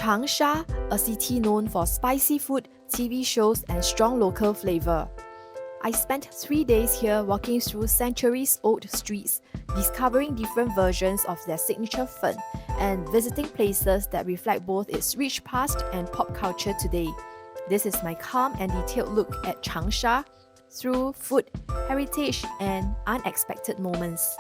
Changsha, a city known for spicy food, TV shows, and strong local flavor. I spent 3 days here walking through centuries-old streets, discovering different versions of their signature fen, and visiting places that reflect both its rich past and pop culture today. This is my calm and detailed look at Changsha through food, heritage, and unexpected moments.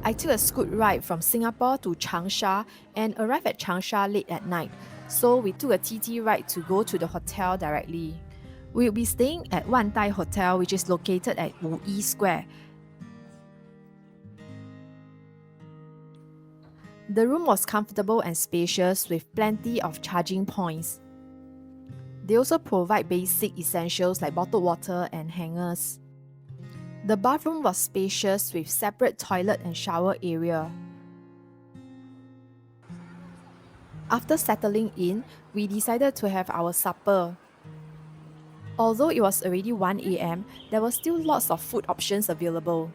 I took a scoot ride from Singapore to Changsha and arrived at Changsha late at night, so we took a TT ride to go to the hotel directly. We'll be staying at Wan Dai Hotel, which is located at Wu Yi Square. The room was comfortable and spacious with plenty of charging points. They also provide basic essentials like bottled water and hangers. The bathroom was spacious with separate toilet and shower area. After settling in, we decided to have our supper. Although it was already 1 AM, there were still lots of food options available.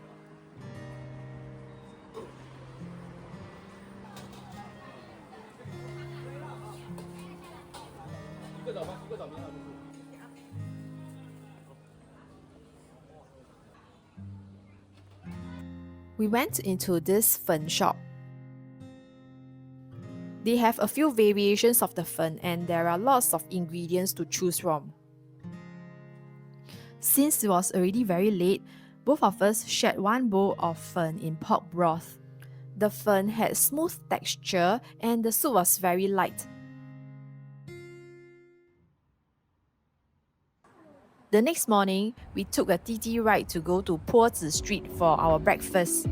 We went into this fen shop. They have a few variations of the fen and there are lots of ingredients to choose from. Since it was already very late, both of us shared one bowl of fen in pork broth. The fen had smooth texture and the soup was very light. The next morning, we took a TT ride to go to Pozi Street for our breakfast.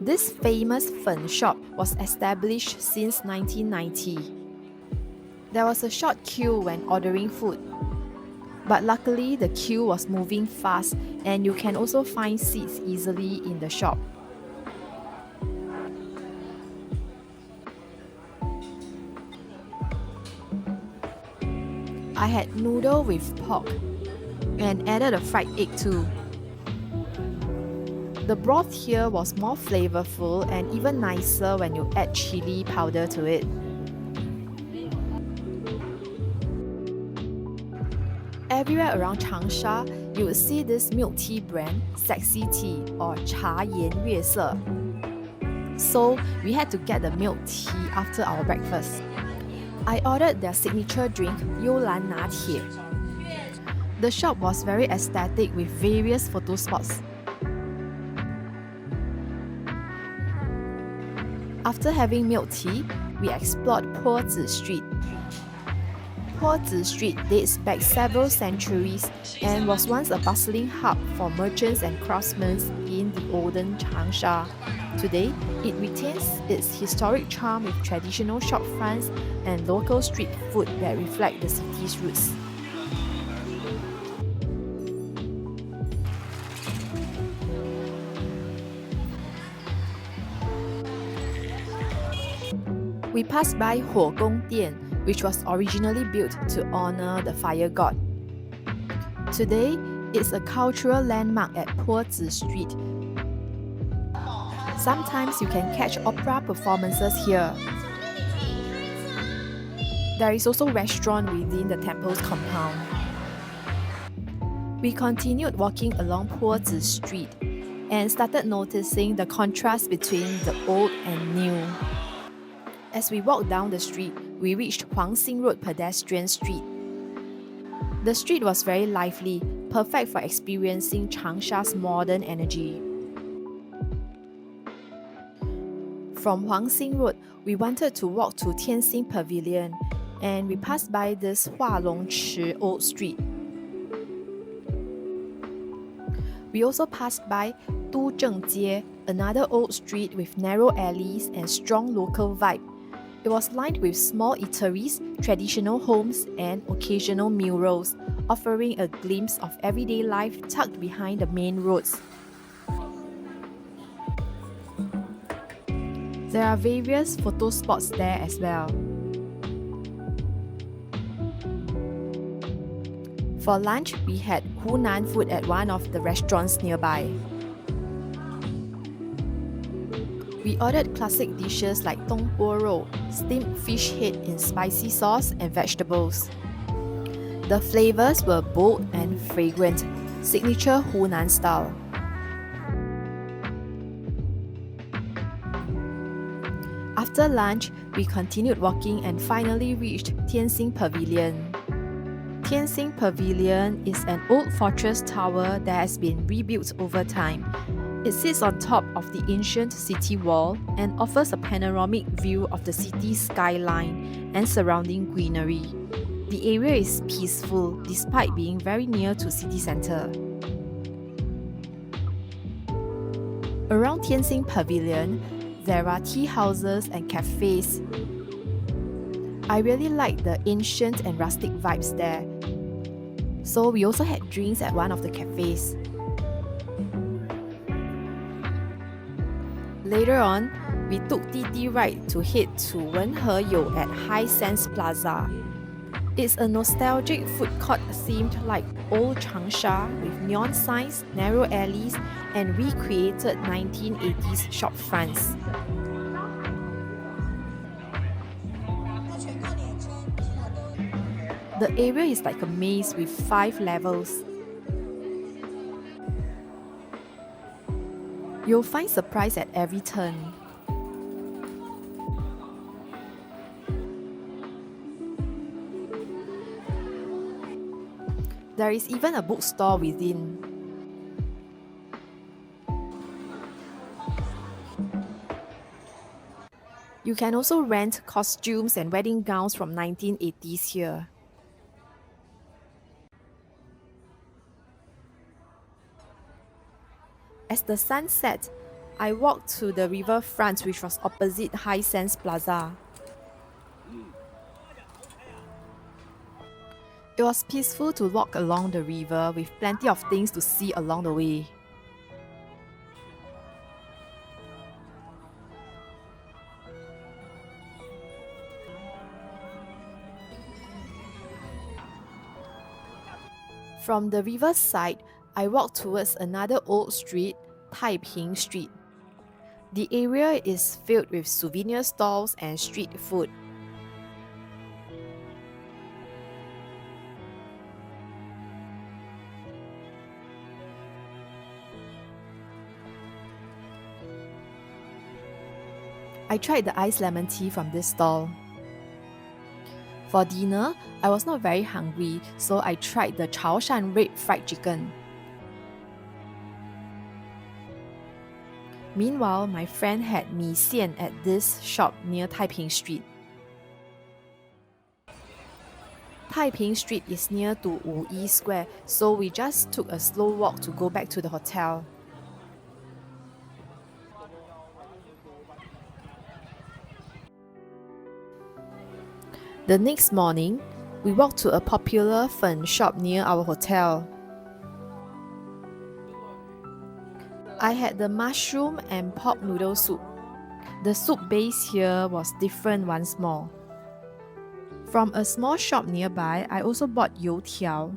This famous fen shop was established since 1990. There was a short queue when ordering food, but luckily the queue was moving fast and you can also find seats easily in the shop. I had noodle with pork and added a fried egg too. The broth here was more flavorful and even nicer when you add chili powder to it. Everywhere around Changsha, you would see this milk tea brand, Sexy Tea or Cha Yan Yue Se. So we had to get the milk tea after our breakfast. I ordered their signature drink, Yuelu Na Tie. The shop was very aesthetic with various photo spots. After having milk tea, we explored Pozi Street. Pozi Street dates back several centuries and was once a bustling hub for merchants and craftsmen in the olden Changsha. Today, it retains its historic charm with traditional shop fronts and local street food that reflect the city's roots. We passed by Ho Gong Dian, which was originally built to honor the fire god. Today, it's a cultural landmark at Pozi Street. Sometimes you can catch opera performances here. There is also a restaurant within the temple's compound. We continued walking along Pozi Street and started noticing the contrast between the old and new. As we walked down the street, we reached Huangxing Road pedestrian street. The street was very lively, perfect for experiencing Changsha's modern energy. From Huangxing Road, we wanted to walk to Tianxin Pavilion, and we passed by this Hualongchi Old Street. We also passed by Zheng Jie, another old street with narrow alleys and strong local vibe. It was lined with small eateries, traditional homes, and occasional murals, offering a glimpse of everyday life tucked behind the main roads. There are various photo spots there as well. For lunch, we had Hunan food at one of the restaurants nearby. We ordered classic dishes like tong po rou, steamed fish head in spicy sauce and vegetables. The flavors were bold and fragrant, signature Hunan style. After lunch, we continued walking and finally reached Tianxin Pavilion. Tianxin Pavilion is an old fortress tower that has been rebuilt over time. It sits on top of the ancient city wall and offers a panoramic view of the city's skyline and surrounding greenery. The area is peaceful despite being very near to city center. Around Tianxin Pavilion, there are tea houses and cafes. I really like the ancient and rustic vibes there. So we also had drinks at one of the cafes. Later on, we took TT ride to head to Wenheyou at High Sense Plaza. It's a nostalgic food court themed like old Changsha with neon signs, narrow alleys, and recreated 1980s shop fronts. The area is like a maze with 5 levels. You'll find surprise at every turn. There is even a bookstore within. You can also rent costumes and wedding gowns from 1980s here. As the sun set, I walked to the riverfront, which was opposite High Sense Plaza. It was peaceful to walk along the river with plenty of things to see along the way. From the riverside, I walked towards another old street, Taiping Street. The area is filled with souvenir stalls and street food. I tried the iced lemon tea from this stall. For dinner, I was not very hungry, so I tried the Changsha red fried chicken. Meanwhile, my friend had mee xian at this shop near Taiping Street. Taiping Street is near to Wuyi Square, so we just took a slow walk to go back to the hotel. The next morning, we walked to a popular fen shop near our hotel. I had the mushroom and pork noodle soup. The soup base here was different once more. From a small shop nearby, I also bought youtiao.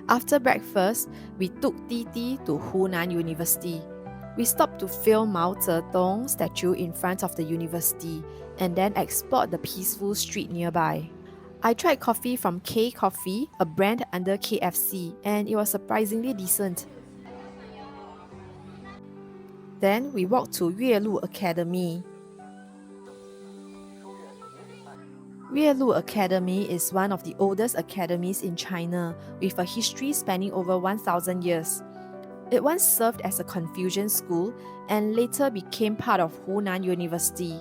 After breakfast, we took TT to Hunan University. We stopped to film Mao Zedong statue in front of the university and then explored the peaceful street nearby. I tried coffee from K Coffee, a brand under KFC, and it was surprisingly decent. Then we walked to Yuelu Academy. Yuelu Academy is one of the oldest academies in China, with a history spanning over 1,000 years. It once served as a Confucian school and later became part of Hunan University.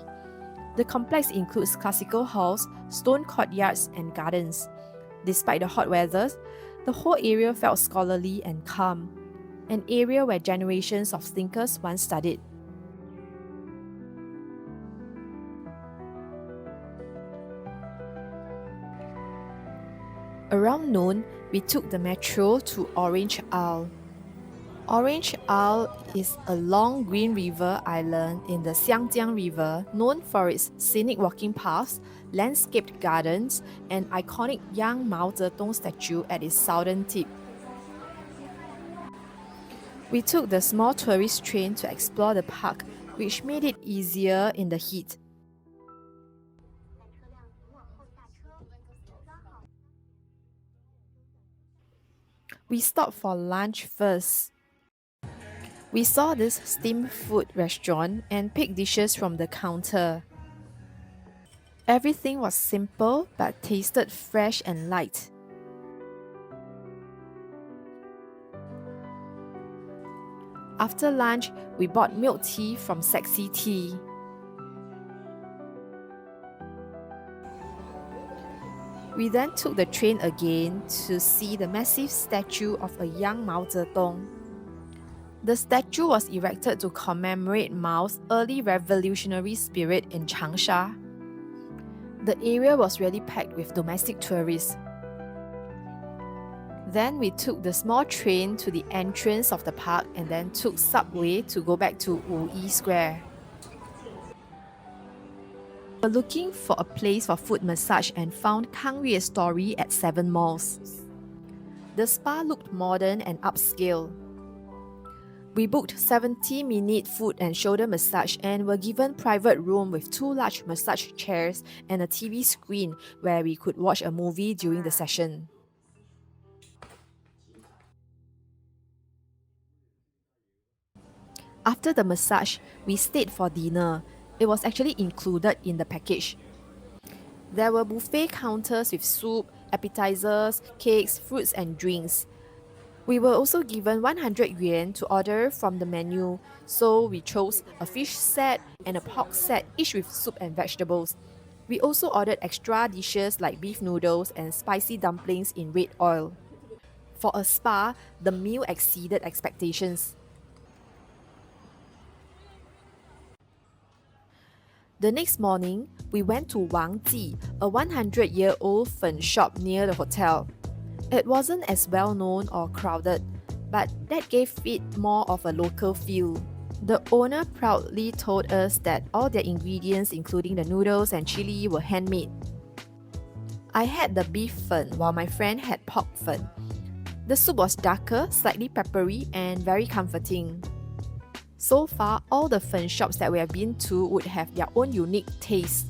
The complex includes classical halls, stone courtyards, and gardens. Despite the hot weather, the whole area felt scholarly and calm, an area where generations of thinkers once studied. Around noon, we took the metro to Orange Isle. Orange Isle is a long green river island in the Xiangjiang River known for its scenic walking paths, landscaped gardens, and iconic young Mao Zedong statue at its southern tip. We took the small tourist train to explore the park, which made it easier in the heat. We stopped for lunch first. We saw this steamed food restaurant and picked dishes from the counter. Everything was simple but tasted fresh and light. After lunch, we bought milk tea from Sexy Tea. We then took the train again to see the massive statue of a young Mao Zedong. The statue was erected to commemorate Mao's early revolutionary spirit in Changsha. The area was really packed with domestic tourists. Then we took the small train to the entrance of the park and then took subway to go back to Wuyi Square. We were looking for a place for foot massage and found Kangri's Story at 7 Malls. The spa looked modern and upscale. We booked 70-minute foot and shoulder massage and were given private room with 2 large massage chairs and a TV screen where we could watch a movie during the session. After the massage, we stayed for dinner. It was actually included in the package. There were buffet counters with soup, appetizers, cakes, fruits and drinks. We were also given 100 yuan to order from the menu, so we chose a fish set and a pork set, each with soup and vegetables. We also ordered extra dishes like beef noodles and spicy dumplings in red oil. For a spa, the meal exceeded expectations. The next morning, we went to Wang Ji, a 100-year-old fen shop near the hotel. It wasn't as well known or crowded, but that gave it more of a local feel. The owner proudly told us that all their ingredients, including the noodles and chili, were handmade. I had the beef fen while my friend had pork fen. The soup was darker, slightly peppery, and very comforting. So far, all the fen shops that we have been to would have their own unique taste.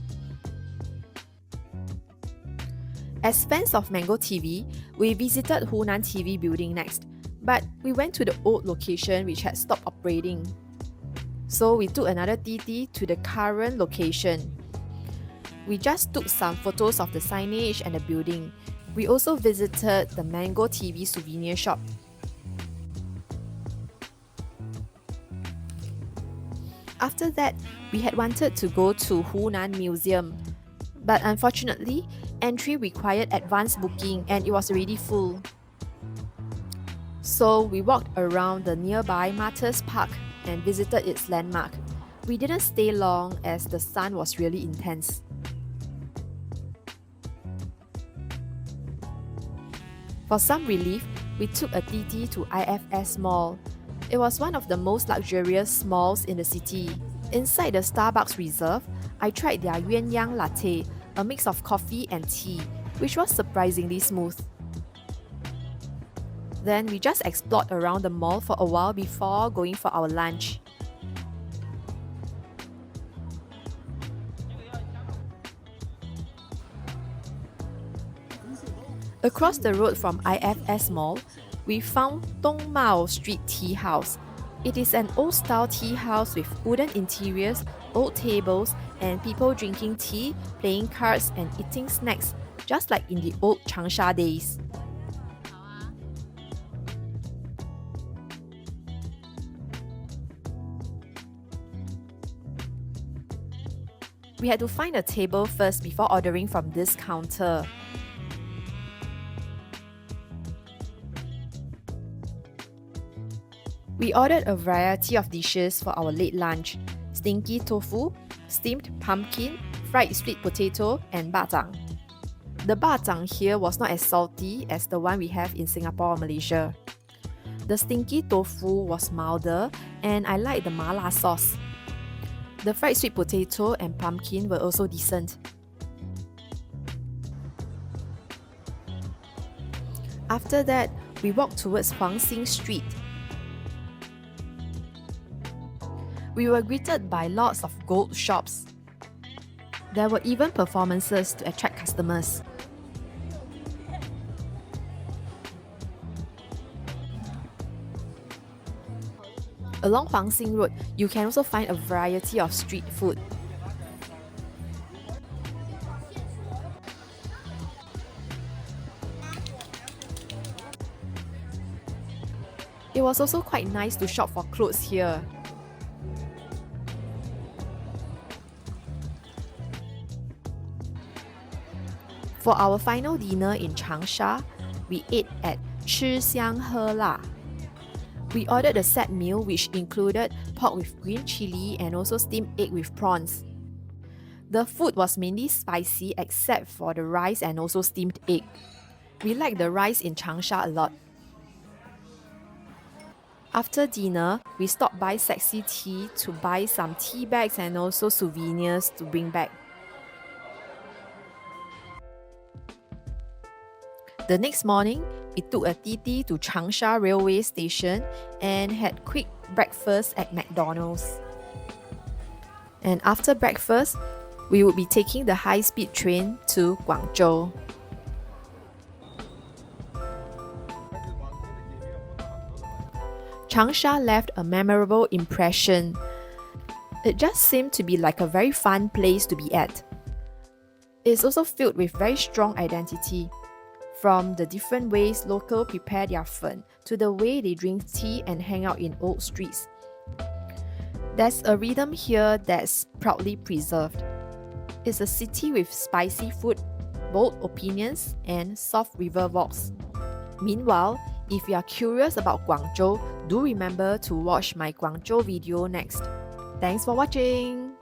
As fans of Mango TV, we visited Hunan TV building next, but we went to the old location which had stopped operating. So we took another TT to the current location. We just took some photos of the signage and the building. We also visited the Mango TV souvenir shop. After that, we had wanted to go to Hunan Museum, but unfortunately, entry required advance booking and it was already full. So we walked around the nearby Martyrs Park and visited its landmark. We didn't stay long as the sun was really intense. For some relief, we took a TT to IFS Mall. It was one of the most luxurious malls in the city. Inside the Starbucks Reserve, I tried their Yuan Yang latte, a mix of coffee and tea, which was surprisingly smooth. Then we just explored around the mall for a while before going for our lunch. Across the road from IFS Mall, we found Dong Mao Street Tea House. It is an old-style tea house with wooden interiors, old tables, and people drinking tea, playing cards, and eating snacks, just like in the old Changsha days. We had to find a table first before ordering from this counter. We ordered a variety of dishes for our late lunch: stinky tofu, steamed pumpkin, fried sweet potato, and bakchang. The bakchang here was not as salty as the one we have in Singapore or Malaysia. The stinky tofu was milder, and I liked the mala sauce. The fried sweet potato and pumpkin were also decent. After that, we walked towards Huangxin Street. We were greeted by lots of gold shops. There were even performances to attract customers. Along Huangxing Road, you can also find a variety of street food. It was also quite nice to shop for clothes here. For our final dinner in Changsha, we ate at 吃香喝辣. We ordered a set meal which included pork with green chili and also steamed egg with prawns. The food was mainly spicy except for the rice and also steamed egg. We like the rice in Changsha a lot. After dinner, we stopped by Sexy Tea to buy some tea bags and also souvenirs to bring back. The next morning, we took a TT to Changsha railway station and had quick breakfast at McDonald's. And after breakfast, we would be taking the high-speed train to Guangzhou. Changsha left a memorable impression. It just seemed to be like a very fun place to be at. It's also filled with very strong identity. From the different ways locals prepare their fen to the way they drink tea and hang out in old streets. There's a rhythm here that's proudly preserved. It's a city with spicy food, bold opinions, and soft river walks. Meanwhile, if you are curious about Guangzhou, do remember to watch my Guangzhou video next. Thanks for watching!